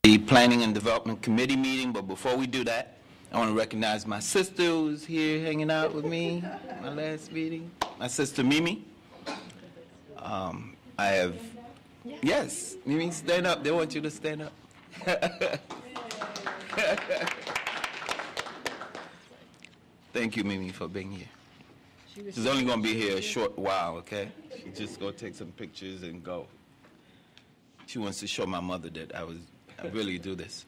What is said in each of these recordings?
the Planning and Development Committee meeting, but before we do that, I want to recognize my sister who's here hanging out with me, my last meeting, my sister Mimi. Yes, Mimi, stand up. They want you to stand up. Thank you, Mimi, for being here. She's only going to be here a short while, okay? She's just going to take some pictures and go. She wants to show my mother that I really do this.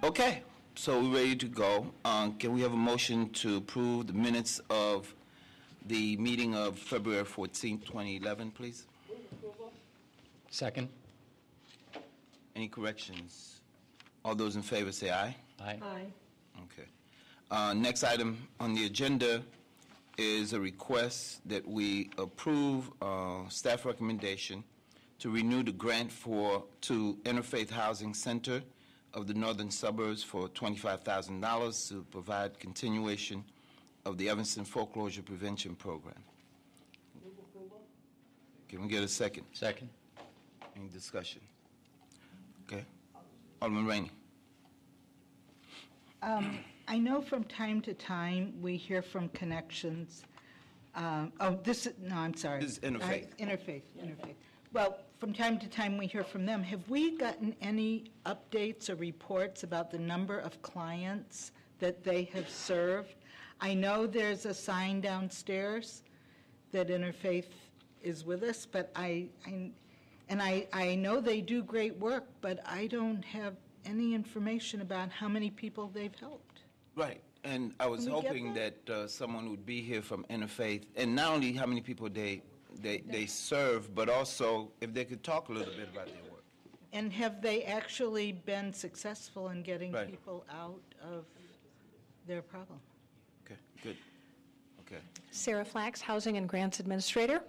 Okay, so we're ready to go. Can we have a motion to approve the minutes of the meeting of February 14th, 2011, please? Second. Any corrections? All those in favor say aye. Aye. Aye. Okay. Next item on the agenda is a request that we approve staff recommendation to renew the grant to Interfaith Housing Center of the Northern Suburbs for $25,000 to provide continuation of the Evanston Foreclosure Prevention Program. Can we get a second? Second. Any discussion? Okay. Alderman Rainey. I know from time to time we hear from Connections. I'm sorry. This is Interfaith. Interfaith. Well, from time to time we hear from them. Have we gotten any updates or reports about the number of clients that they have served? I know there's a sign downstairs that Interfaith is with us, but I know they do great work, but I don't have any information about how many people they've helped. Right, and I was hoping that someone would be here from Interfaith, and not only how many people they serve, but also if they could talk a little bit about their work. And have they actually been successful in getting Right. people out of their problem? Okay, good. Okay. Sarah Flax, Housing and Grants Administrator.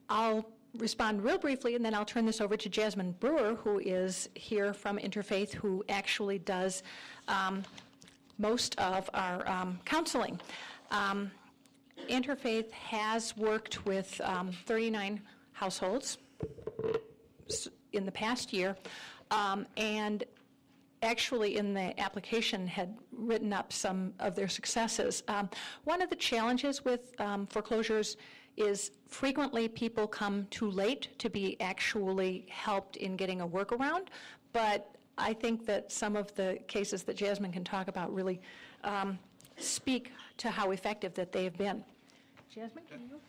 I'll respond real briefly, and then I'll turn this over to Jasmine Brewer, who is here from Interfaith, who actually does most of our counseling. Interfaith has worked with 39 households in the past year, and actually in the application had written up some of their successes. One of the challenges with foreclosures is frequently people come too late to be actually helped in getting a workaround, but I think that some of the cases that Jasmine can talk about really speak to how effective that they have been. Jasmine, can you?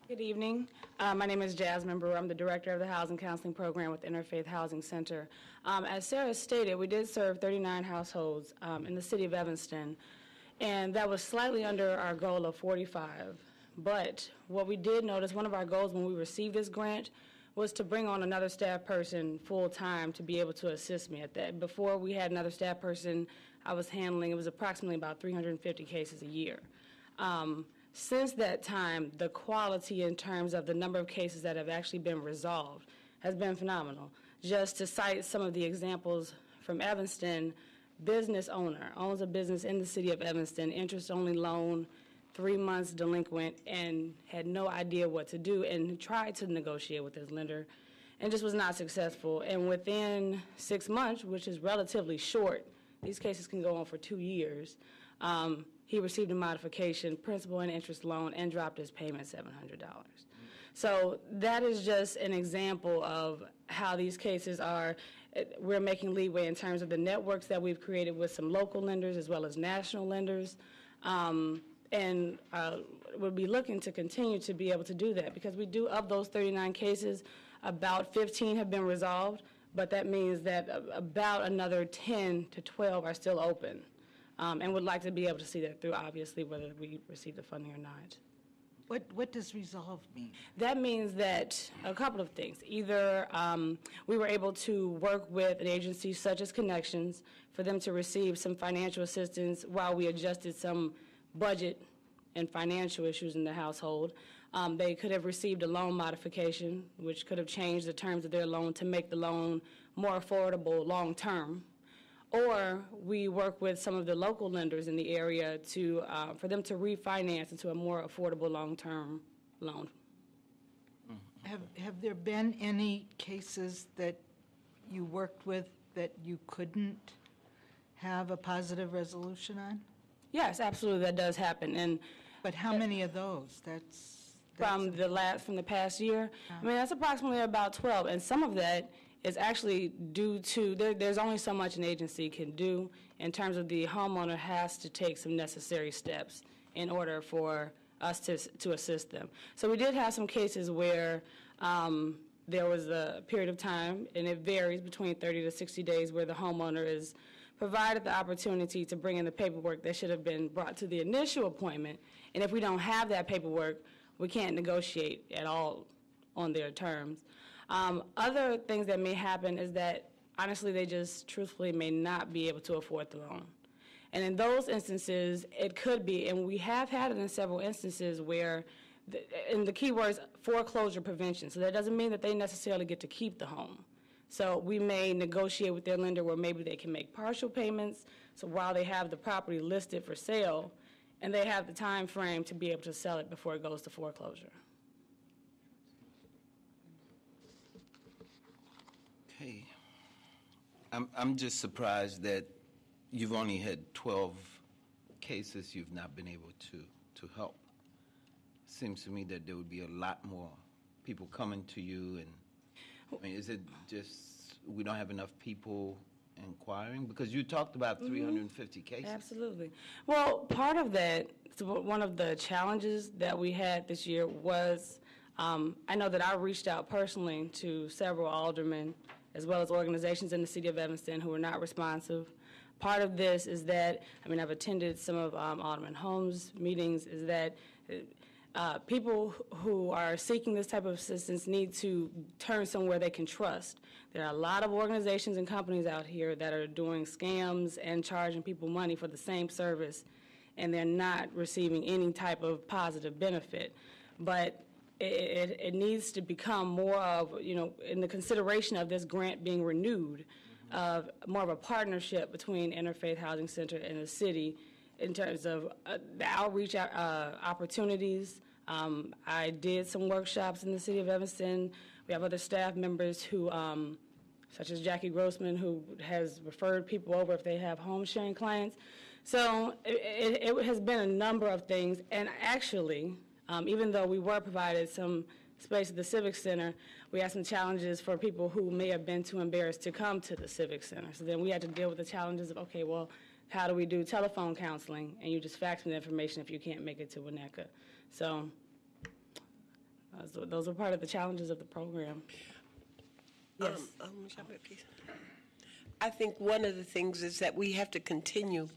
Good evening. My name is Jasmine Brewer. I'm the director of the Housing Counseling Program with Interfaith Housing Center. As Sarah stated, we did serve 39 households in the city of Evanston, and that was slightly under our goal of 45. But what we did notice, one of our goals when we received this grant was to bring on another staff person full-time to be able to assist me at that. Before we had another staff person, I was handling, it was approximately about 350 cases a year. Since that time, the quality in terms of the number of cases that have actually been resolved has been phenomenal. Just to cite some of the examples from Evanston, business owner owns a business in the city of Evanston, interest-only loan, 3 months delinquent, and had no idea what to do and tried to negotiate with his lender and just was not successful. And within 6 months, which is relatively short, these cases can go on for 2 years, he received a modification, principal and interest loan, and dropped his payment $700. So that is just an example of how these cases are. We're making leeway in terms of the networks that we've created with some local lenders as well as national lenders. And we'll be looking to continue to be able to do that because we do, of those 39 cases, about 15 have been resolved, but that means that about another 10 to 12 are still open. And would like to be able to see that through, obviously, whether we receive the funding or not. What does resolve mean? That means that a couple of things. Either we were able to work with an agency such as Connections for them to receive some financial assistance while we adjusted some budget and financial issues in the household. They could have received a loan modification, which could have changed the terms of their loan to make the loan more affordable long term. Or we work with some of the local lenders in the area to, for them to refinance into a more affordable long-term loan. Have there been any cases that you worked with that you couldn't have a positive resolution on? Yes, absolutely, that does happen. And But how many of those? That's from the past year, I mean, that's approximately about 12, and some of that is actually due to, there's only so much an agency can do in terms of the homeowner has to take some necessary steps in order for us to assist them. So we did have some cases where there was a period of time, and it varies between 30 to 60 days, where the homeowner is provided the opportunity to bring in the paperwork that should have been brought to the initial appointment, and if we don't have that paperwork, we can't negotiate at all on their terms. Other things that may happen is that, honestly, they just truthfully may not be able to afford the loan. And in those instances, it could be, and we have had it in several instances where, and the key word is foreclosure prevention. So that doesn't mean that they necessarily get to keep the home. So we may negotiate with their lender where maybe they can make partial payments, so while they have the property listed for sale, and they have the time frame to be able to sell it before it goes to foreclosure. Okay. I'm just surprised that you've only had 12 cases you've not been able to help. Seems to me that there would be a lot more people coming to you, and I mean, is it just we don't have enough people inquiring? Because you talked about 350 cases. Absolutely. Well, part of that, one of the challenges that we had this year was, I know that I reached out personally to several aldermen as well as organizations in the city of Evanston who were not responsive. Part of this is that, I mean, I've attended some of Alderman Holmes' meetings, is that people who are seeking this type of assistance need to turn somewhere they can trust. There are a lot of organizations and companies out here that are doing scams and charging people money for the same service, and they're not receiving any type of positive benefit. But it needs to become more of, you know, in the consideration of this grant being renewed, of more of a partnership between Interfaith Housing Center and the city in terms of the outreach opportunities. I did some workshops in the city of Evanston. We have other staff members who, such as Jackie Grossman, who has referred people over if they have home sharing clients. So it has been a number of things, and actually, even though we were provided some space at the Civic Center, we had some challenges for people who may have been too embarrassed to come to the Civic Center. So then we had to deal with the challenges of, okay, well, how do we do telephone counseling? And you just fax me the information if you can't make it to Winnetka. So those are part of the challenges of the program. Yes. I think one of the things is that we have to continue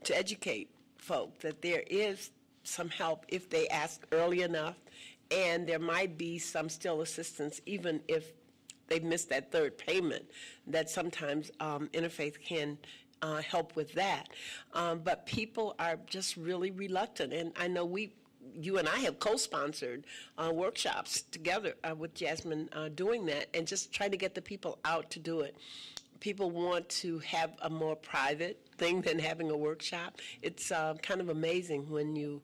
to educate folk that there is some help if they ask early enough, and there might be some still assistance even if they've missed that third payment, that sometimes Interfaith can help with that. But people are just really reluctant, and I know you and I have co-sponsored workshops together with Jasmine doing that, and just trying to get the people out to do it. People want to have a more private thing than having a workshop. It's kind of amazing when you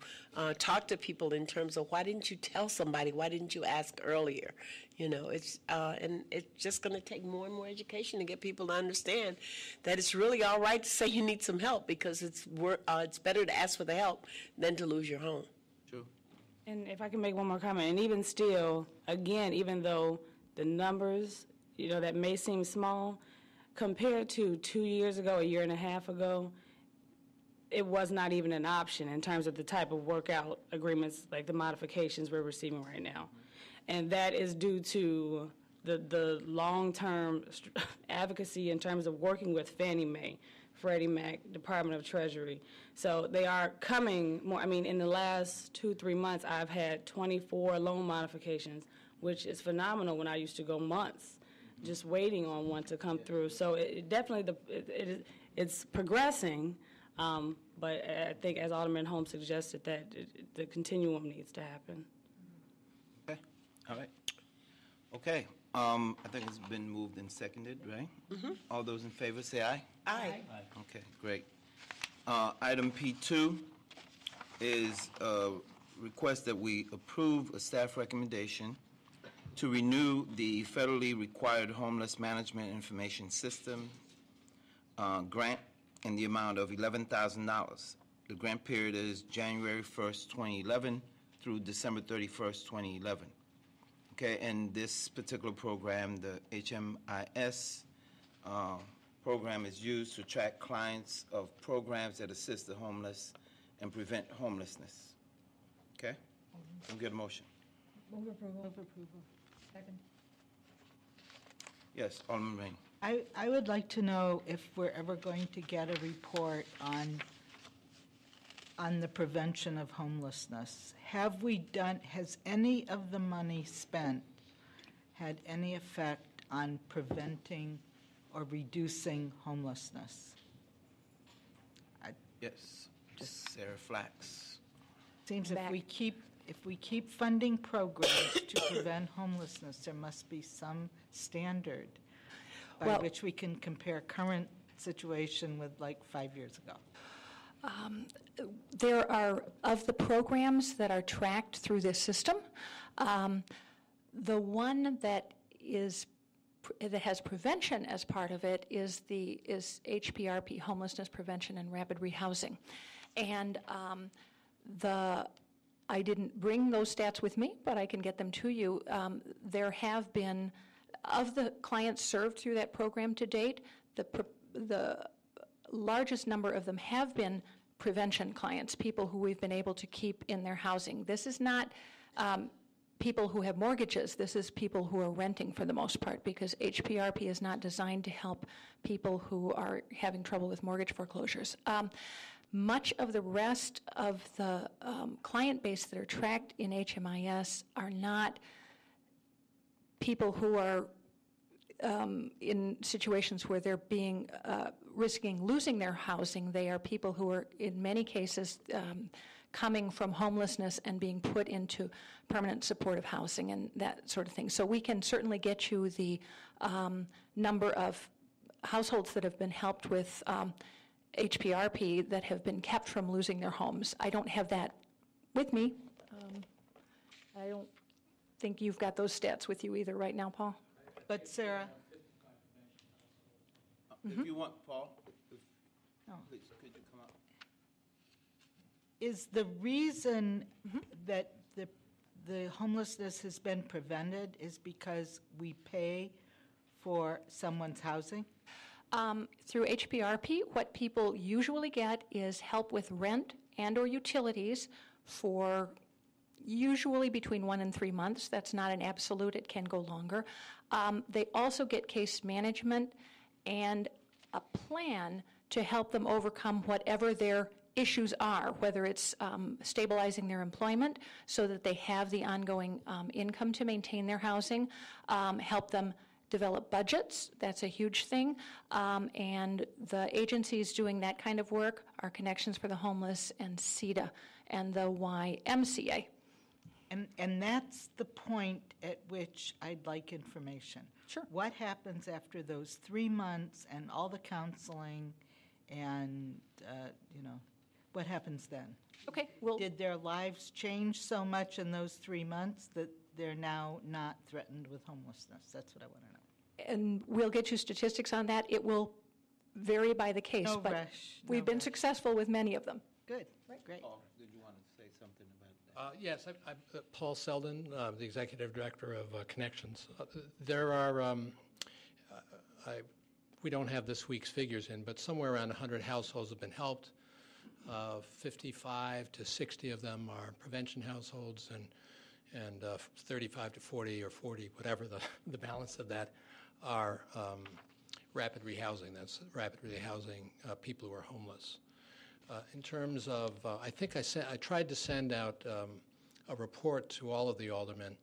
talk to people in terms of, why didn't you tell somebody? Why didn't you ask earlier? You know, it's and it's just going to take more and more education to get people to understand that it's really all right to say you need some help, because it's better to ask for the help than to lose your home. True. And if I can make one more comment, and even still, again, even though the numbers, you know, that may seem small, compared to 2 years ago, a year and a half ago, it was not even an option in terms of the type of workout agreements, like the modifications we're receiving right now. And that is due to the long-term advocacy in terms of working with Fannie Mae, Freddie Mac, Department of Treasury. So they are coming more. I mean, in the last 2-3 months, I've had 24 loan modifications, which is phenomenal when I used to go months just waiting on one to come through. So it definitely, it's progressing, but I think, as Alderman Holmes suggested, that the continuum needs to happen. Okay, all right. Okay, I think it's been moved and seconded, right? Mm-hmm. All those in favor say aye. Aye. Okay, great. Item P2 is a request that we approve a staff recommendation to renew the federally required homeless management information system grant in the amount of $11,000. The grant period is January 1st, 2011 through December 31st, 2011. Okay, and this particular program, the HMIS program, is used to track clients of programs that assist the homeless and prevent homelessness. Okay? Can we get a motion? Move approval. Second. Yes, Alderman Rainey. I would like to know if we're ever going to get a report on the prevention of homelessness. Has any of the money spent had any effect on preventing or reducing homelessness? Yes, Sarah Flax. Seems if we keep funding programs to prevent homelessness, there must be some standard by Well- which we can compare current situation with like 5 years ago. There are, of the programs that are tracked through this system, the one that has prevention as part of it is HPRP, Homelessness Prevention and Rapid Rehousing. And I didn't bring those stats with me, but I can get them to you. There have been, of the clients served through that program to date, the largest number of them have been prevention clients, people who we've been able to keep in their housing. This is not people who have mortgages. This is people who are renting for the most part, because HPRP is not designed to help people who are having trouble with mortgage foreclosures. Much of the rest of the client base that are tracked in HMIS are not people who are in situations where they're being risking losing their housing. They are people who are, in many cases, coming from homelessness and being put into permanent supportive housing and that sort of thing. So we can certainly get you the number of households that have been helped with HPRP that have been kept from losing their homes. I don't have that with me. I don't think you've got those stats with you either right now, Paul. But Sarah, If you want, Paul, Oh. please, could you come up? is the reason that the homelessness has been prevented is because we pay for someone's housing? Through HPRP, what people usually get is help with rent and or utilities for usually between 1 and 3 months. That's not an absolute. It can go longer. They also get case management and a plan to help them overcome whatever their issues are, whether it's stabilizing their employment so that they have the ongoing income to maintain their housing, help them develop budgets. That's a huge thing. And the agencies doing that kind of work are Connections for the Homeless and CEDA and the YMCA. And that's the point at which I'd like information. Sure. What happens after those 3 months and all the counseling and, what happens then? Okay, well, Did their lives change so much in those 3 months that they're now not threatened with homelessness? That's what I want to know. and we'll get you statistics on that. It will vary by the case, No but rush, no we've been rush. successful with many of them. Good, great. Paul, did you want to say something about that? Yes, I'm Paul Selden, the Executive Director of Connections. There are, we don't have this week's figures in, but somewhere around 100 households have been helped. 55 to 60 of them are prevention households, and 35 to 40 or 40, whatever the balance of that, are rapid rehousing. That's rapid rehousing people who are homeless. In terms of, I think I tried to send out a report to all of the aldermen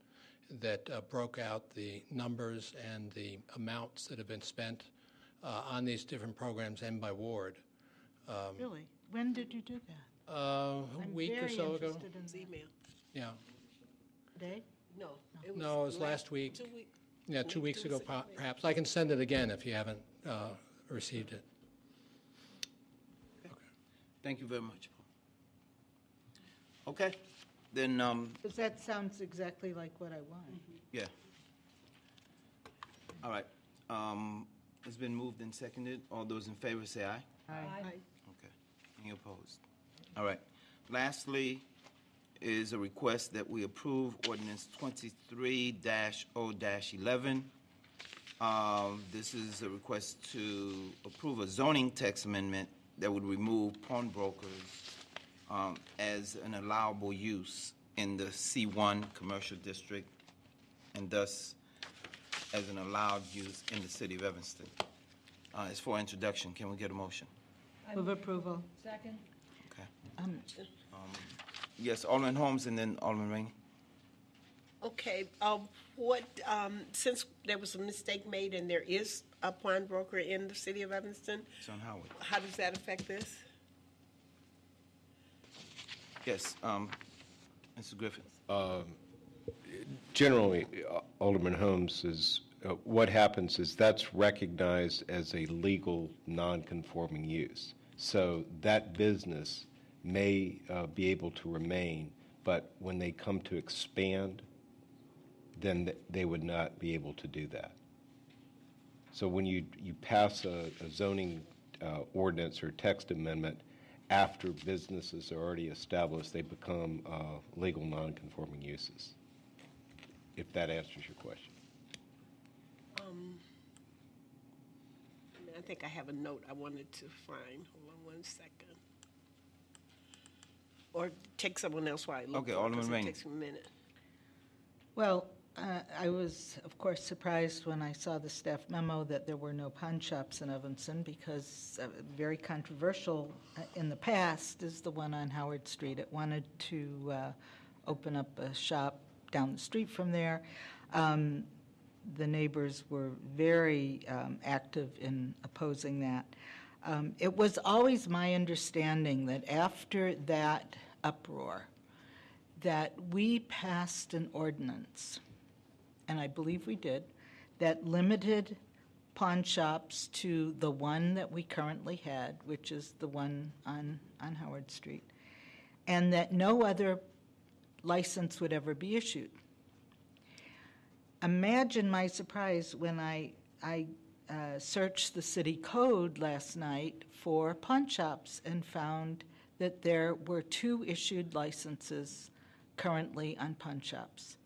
that broke out the numbers and the amounts that have been spent on these different programs and by ward. Really? When did you do that? A week or so ago. I'm very interested in that. Email. Yeah. Today? No. No, it was last week. 2 weeks. Yeah, 2 weeks ago, perhaps. I can send it again if you haven't received it. Thank you very much, Paul. Okay, then, Because that sounds exactly like what I want. yeah. All right. It's been moved and seconded. All those in favor say aye. Aye. Okay. Any opposed? All right. Lastly is a request that we approve ordinance 23-0-11. This is a request to approve a zoning text amendment that would remove pawnbrokers as an allowable use in the C1 commercial district, and thus as an allowed use in the city of Evanston. It's for introduction. Can we get a motion? Move approval. Second. Okay. Um, Yes, Alderman Holmes and then Alderman Rainey. Okay, since there was a mistake made and there is a pawnbroker in the city of Evanston, It's on Howard. how does that affect this? Yes, Mr. Griffith. Generally, Alderman Holmes, is what happens is that's recognized as a legal non-conforming use. So that business may be able to remain, but when they come to expand, then they would not be able to do that. So when you pass a zoning ordinance or text amendment after businesses are already established, they become legal non-conforming uses, if that answers your question. I think I have a note I wanted to find. Hold on one second. Or take someone else while I look. Okay, for it, Alderman 'cause it Rainey. takes a minute. Well, I was, of course, surprised when I saw the staff memo that there were no pawn shops in Evanston, because very controversial in the past is the one on Howard Street. It wanted to open up a shop down the street from there. The neighbors were very active in opposing that. It was always my understanding that after that uproar, that we passed an ordinance, and I believe we did, that limited pawn shops to the one that we currently had, which is the one on Howard Street, and that no other license would ever be issued. Imagine my surprise when I searched the city code last night for pawn shops and found that there were 2 issued licenses currently on pawn shops.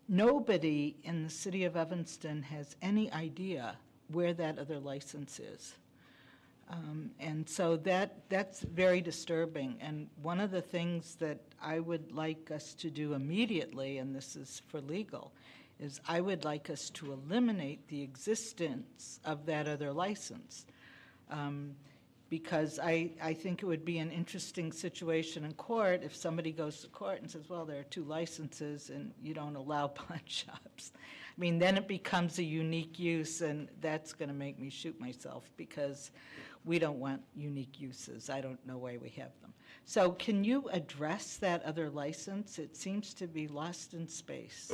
Nobody in the city of Evanston has any idea where that other license is. And so that's very disturbing. And one of the things that I would like us to do immediately, and this is for legal, is I would like us to eliminate the existence of that other license. Because I think it would be an interesting situation in court if somebody goes to court and says, well, there are 2 licenses and you don't allow pawn shops. I mean, then it becomes a unique use, and that's going to make me shoot myself, because we don't want unique uses. I don't know why we have them. So can you address that other license? It seems to be lost in space.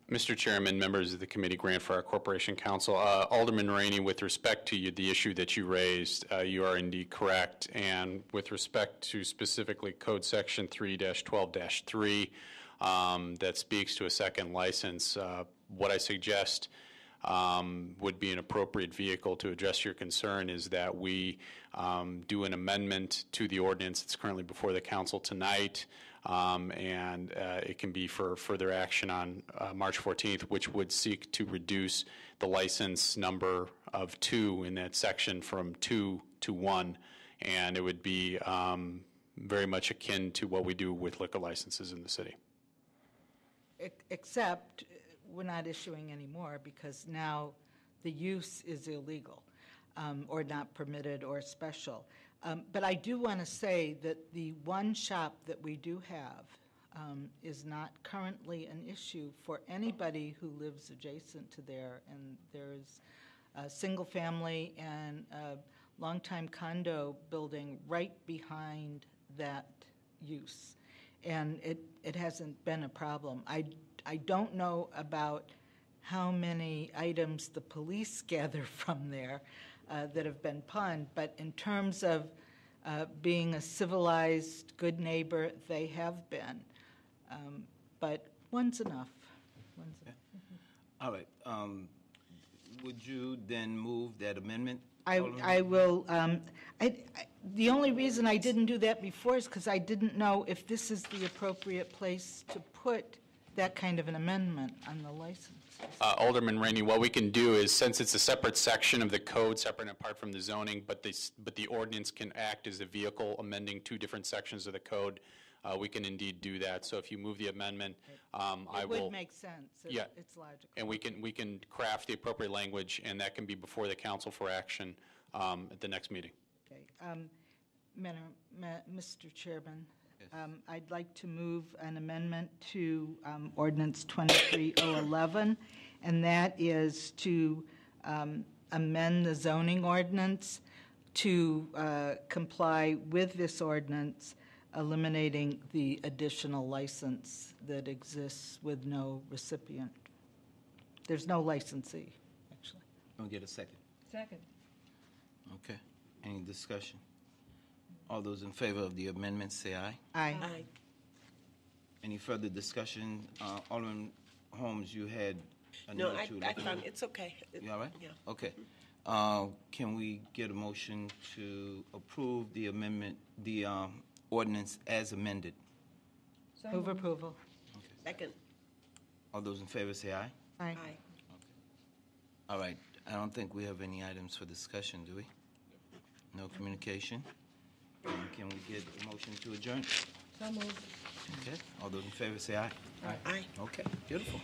Mr. Chairman, members of the committee, Grant for our Corporation Counsel. Alderman Rainey, with respect to the issue that you raised, you are indeed correct. And with respect to specifically Code Section 3-12-3 that speaks to a second license, what I suggest would be an appropriate vehicle to address your concern is that we do an amendment to the ordinance that's currently before the council tonight. And it can be for further action on March 14th, which would seek to reduce the license number of 2 in that section from 2 to 1, and it would be very much akin to what we do with liquor licenses in the city. Except we're not issuing any more, because now the use is illegal or not permitted or special. But I do want to say that the one shop that we do have is not currently an issue for anybody who lives adjacent to there. And there's a single family and a longtime condo building right behind that use. And it hasn't been a problem. I don't know about how many items the police gather from there that have been pawned, but in terms of being a civilized, good neighbor, they have been. But one's enough. All right. Would you then move that amendment? I will, the only reason I didn't do that before is because I didn't know if this is the appropriate place to put that kind of an amendment on the license. Alderman Rainey, what we can do is, since it's a separate section of the code, separate and apart from the zoning, but the ordinance can act as a vehicle amending two different sections of the code, we can indeed do that. So if you move the amendment, I will. It would make sense. Yeah. It's logical. And we can craft the appropriate language, and that can be before the council for action at the next meeting. Okay. Mr. Chairman, I'd like to move an amendment to ordinance 23011, and that is to amend the zoning ordinance to comply with this ordinance, eliminating the additional license that exists with no recipient. There's no licensee, actually. I'll get a second. Second. Okay. Any discussion? All those in favor of the amendment, say aye. Aye. Aye. Any further discussion? Alderman Holmes, you had a No, note to I found, it's okay. You all right? Yeah. Okay. Can we get a motion to approve the amendment, the ordinance as amended? Move approval. Second. All those in favor say aye. Aye. Aye. All right. I don't think we have any items for discussion, do we? No communication? Can we get a motion to adjourn? So moved. Okay. All those in favor say aye. Aye. Okay. Beautiful.